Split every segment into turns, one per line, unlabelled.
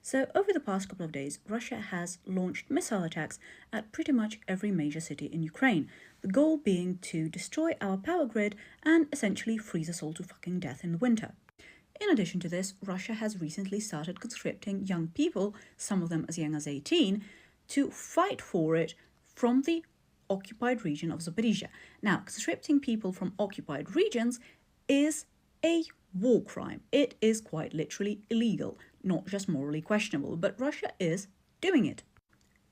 So over the past couple of days, Russia has launched missile attacks at pretty much every major city in Ukraine, the goal being to destroy our power grid and essentially freeze us all to fucking death in the winter. In addition to this, Russia has recently started conscripting young people, some of them as young as 18, to fight for it from the occupied region of Zaporizhia. Now, conscripting people from occupied regions is a war crime. It is quite literally illegal, not just morally questionable, but Russia is doing it.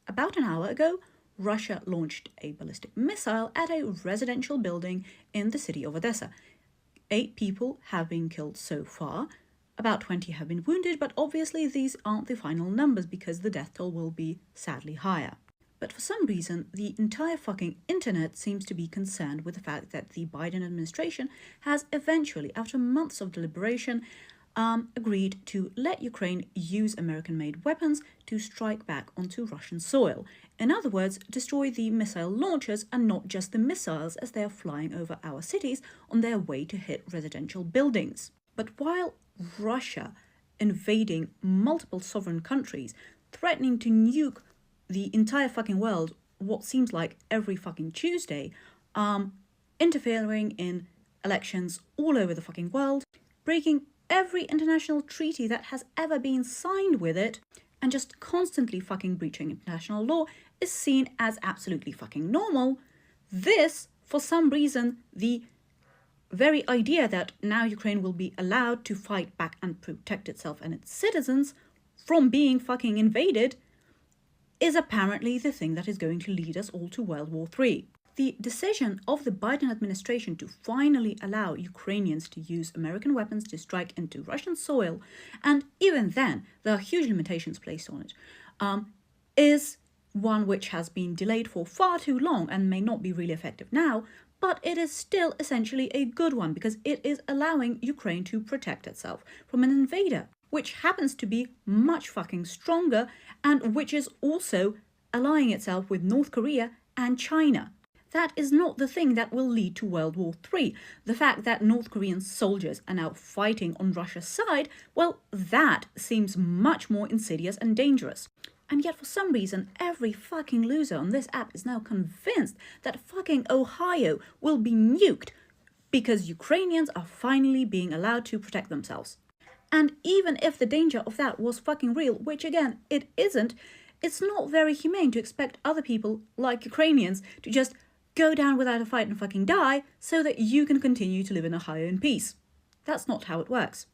About an hour ago, Russia launched a ballistic missile at a residential building in the city of Odessa. 8 people have been killed so far. About 20 have been wounded, but obviously these aren't the final numbers because the death toll will be sadly higher. But for some reason, the entire fucking internet seems to be concerned with the fact that the Biden administration has eventually, after months of deliberation, agreed to let Ukraine use American-made weapons to strike back onto Russian soil. In other words, destroy the missile launchers and not just the missiles as they are flying over our cities on their way to hit residential buildings. But while Russia invading multiple sovereign countries, threatening to nuke the entire fucking world, what seems like every fucking Tuesday, interfering in elections all over the fucking world, breaking every international treaty that has ever been signed with it, and just constantly fucking breaching international law is seen as absolutely fucking normal. This, for some reason, the very idea that now Ukraine will be allowed to fight back and protect itself and its citizens from being fucking invaded, is apparently the thing that is going to lead us all to World War III. The decision of the Biden administration to finally allow Ukrainians to use American weapons to strike into Russian soil, and even then there are huge limitations placed on it, is one which has been delayed for far too long and may not be really effective now, but it is still essentially a good one because it is allowing Ukraine to protect itself from an invader, which happens to be much fucking stronger and which is also allying itself with North Korea and China. That is not the thing that will lead to World War III. The fact that North Korean soldiers are now fighting on Russia's side, well, that seems much more insidious and dangerous. And yet for some reason, every fucking loser on this app is now convinced that fucking Ohio will be nuked because Ukrainians are finally being allowed to protect themselves. And even if the danger of that was fucking real, which again, it isn't, it's not very humane to expect other people, like Ukrainians, to just go down without a fight and fucking die so that you can continue to live in Ohio in peace. That's not how it works.